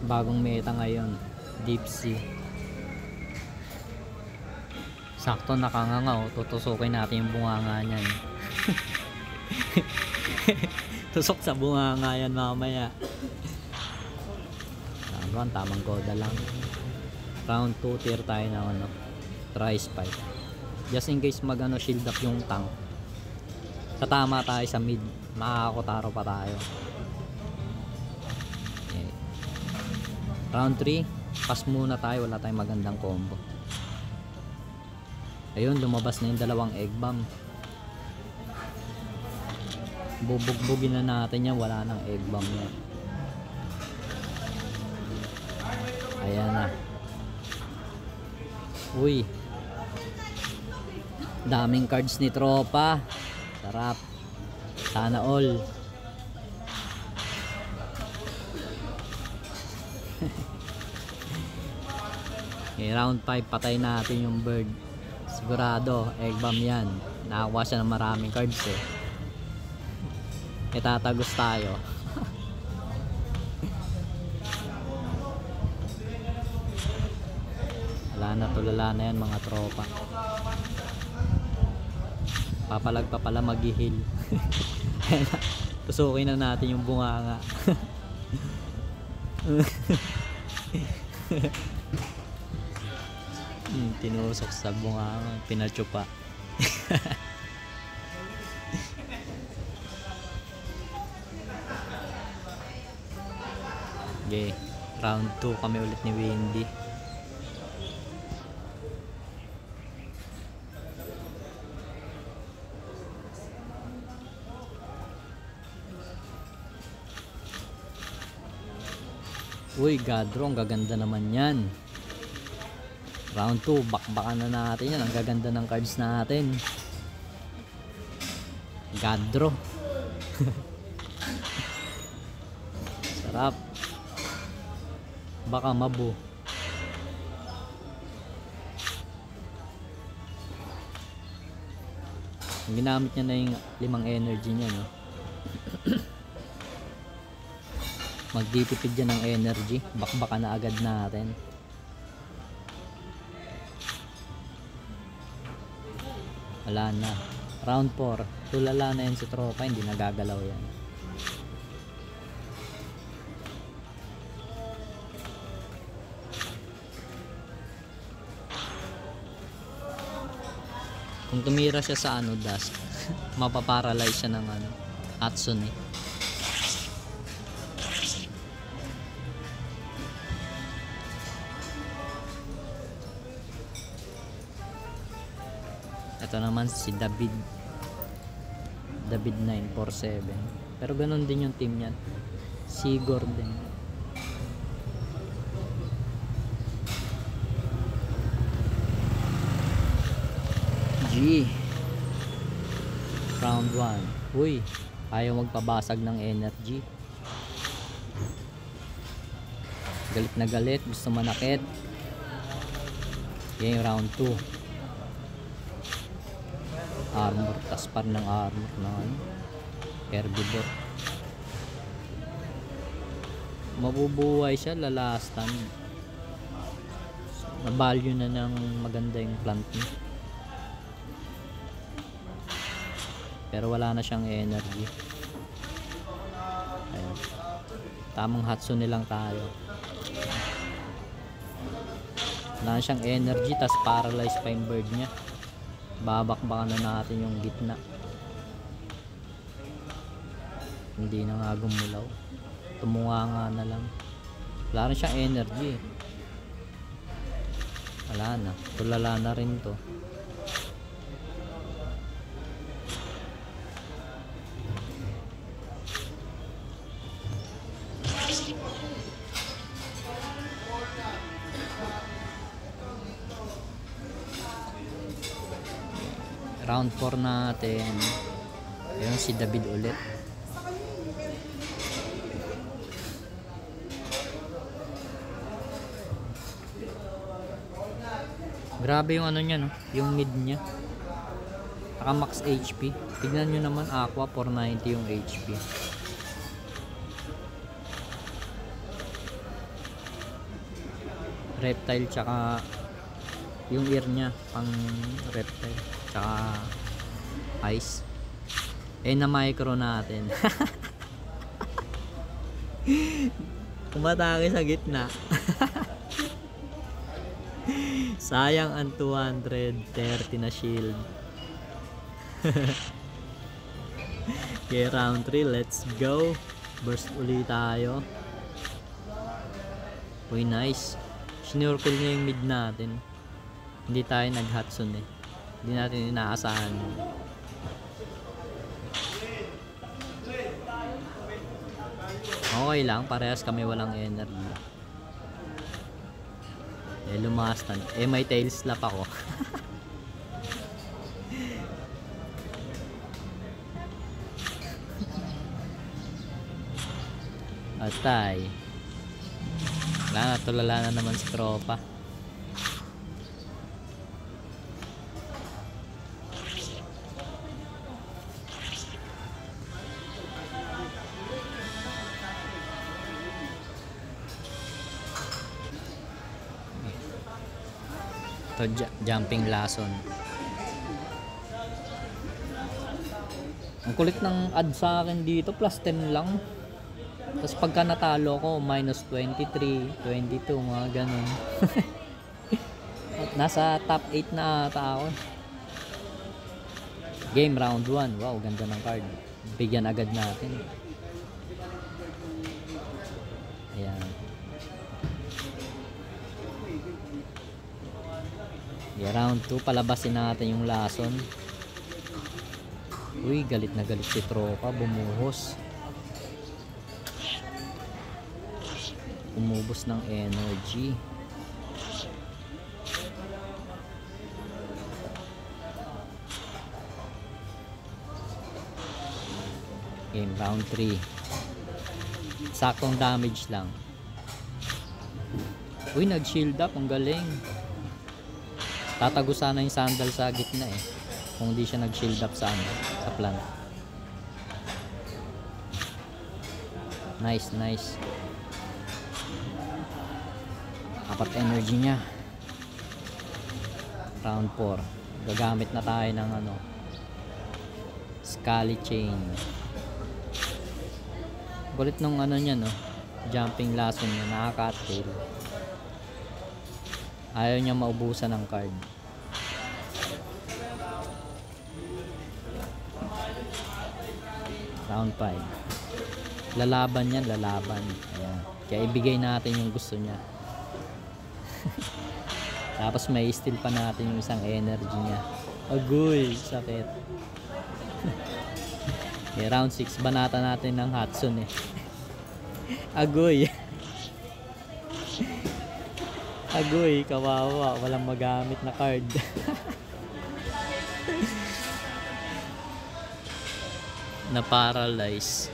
Bagong meta ngayon, Deep Sea. Sakto nakangangaw, tutusukin natin yung bunganga niyan. Tusok sa bunganga yan mamaya. Tamang koda lang. Round 2 tier tayo na ano, try spike. Just in case mag shield up yung tank. Tatama tayo sa mid, makakakotaro pa tayo. Okay. Round 3, pass muna tayo, wala tayong magandang combo. Ayun, lumabas na yung dalawang egg bomb. Bubugbugin na natin yan, wala nang egg bomb yan. Ayan na. Uy, daming cards ni tropa. Sarap. Sana all. Okay, round 5 patay natin yung bird. Sigurado egg bomb yan. Nakakuha siya ng maraming cards eh. Itatagos tayo. Wala na, tulala na yan mga tropa. Papalag pa pala mag-heal. Tusukin na natin yung bunganga. Tinusok sa bunganga, pinatsupa. Okay, round 2 kami ulit ni Windy. Uy, Gadro, ang gaganda naman yan. Round 2, bakbakan na natin yan. Ang gaganda ng cards natin. Gadro. Sarap. Baka mabu. Ginamit niya na yung 5 energy niya, no? Magtitipid yan ng energy. Bakbaka na agad natin. Wala na. Round 4. Tulala na yan si tropa. Hindi nagagalaw yan. Kung tumira siya sa ano, dust, mapaparalyze siya ng ano, Hatsune. Ito naman si David 947. Pero ganun din yung team niyan. Si Gordon. G. Round 1. Uy, ayaw magpabasag ng energy. Galit na galit, gusto manakit. Yan yung round 2. Armor, taspar ng armor na herbivore. Mabubuhay siya, lalastan. Nabalyo na ng maganda yung plant niya. Pero wala na siyang energy. Ayun. Tamang Hatsune lang tayo. Wala na siyang energy, tas paralyzed pa yung bird niya. Babakbakan na natin yung gitna. Hindi na nga gumulaw. Tumunga nga na lang. Wala na siyang energy. Wala na. Tulala na rin to. Round 4 natin. Ayun si David ulit. Grabe yung ano niya, no? Yung mid niya. Naka max HP. Tignan nyo naman, Aqua 490 yung HP. reptile tsaka yung ear nya pang reptile tsaka eyes. Na micro natin. Kumatake sa gitna. Sayang ang 230 na shield. Okay, round 3, let's go. Burst ulit tayo. Uy, nice. Snorkel niya yung mid natin. Hindi tayo nag-Hudson eh. Hindi natin inaasahan. Okay lang, parehas kami walang energy. Lumastan. May tail slap ako. Atay. Wala na, tulala na naman si tropa. Ito, jumping lason. Ang kulit ng ad sa akin dito, plus 10 lang. Tapos pagka natalo ko, minus 23, 22, mga ganun. Nasa top 8 na ata ako. Game round 1. Wow, ganda ng card. Bigyan agad natin. Ayan. Round 2, palabasin natin yung lason. Uy, galit na galit si tropa, bumuhos. Umubos ng energy. Game round 3. Saktong damage lang. Uy, nag-shield up, ang galing. Tatago sana yung sandal sa gitna eh. Kung di siya nag-shield up sa plant. Nice, nice. Apat energy niya. Round 4. Gagamit na tayo ng Scully Chain. Kulit nung niya, no? Jumping lason niya. Nakaka-tail. Ayaw niya maubusan ng card. Round 5. Lalaban yan, lalaban. Ayan. Kaya ibigay natin yung gusto niya. Tapos may steal pa natin yung isang energy niya. Agoy, sakit. Okay, round 6. Banata natin ng Hudson eh. Agoy. Agoy, kawawa. Walang magamit na card. Na-paralyze.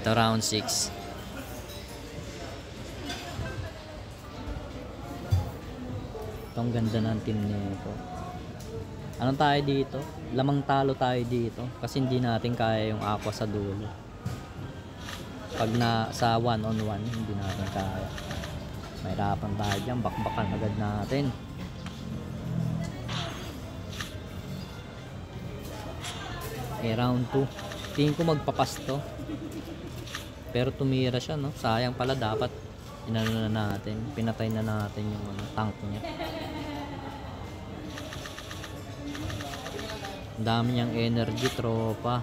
Ito round 6. Itong ganda ng team nito. Anong tayo dito? Lamang talo tayo dito. Kasi hindi natin kaya yung aqua sa dulo. Pag sa 1-on-1, hindi natin kaya. Mahirapan tayo dyan. Bakbakan agad natin. Round 2. Tingin ko magpapas to. Pero tumira siya, no? Sayang pala, dapat inano na natin. Pinatay na natin yung tank niya. Ang dami niyang energy, tropa.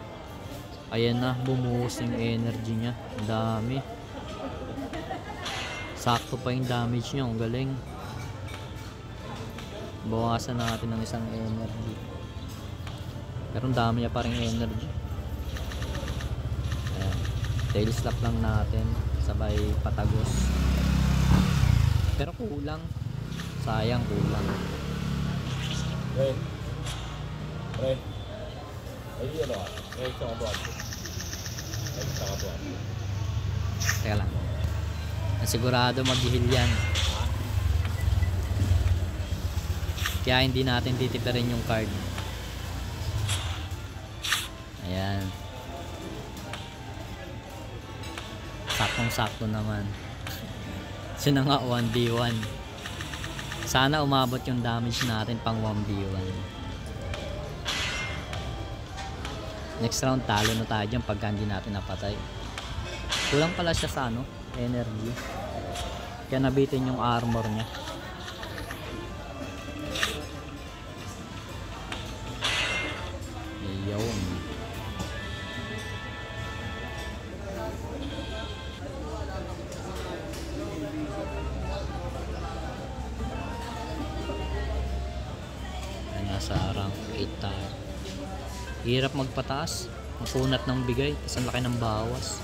Ayan na, bumuhos yung energy niya. Ang dami. Sakto pa yung damage niya. Ang galing. Bawasan natin ng isang energy. Pero ang dami niya pa rin energy. Ayan. Tail slap lang natin. Sabay patagos. Pero kulang. Sayang, kulang. Pre. Pre. Ay, Pre, isang kabuhan. Ay, isang kabuhan. Teka lang. Nasigurado mag-heal yan. Kaya hindi natin titipirin yung card. Ayan. Saktong-sakto naman. So na nga 1v1. Sana umabot yung damage natin pang 1v1. Next round talo na tayo dyan pagka hindi natin napatay. Kulang pala siya sa ano, energy. Kaya nabitin yung armor niya. Ayun. Nasa rank 8 tayo. Hirap magpataas. Ang kunat ng bigay. Kasi ang laki ng bawas.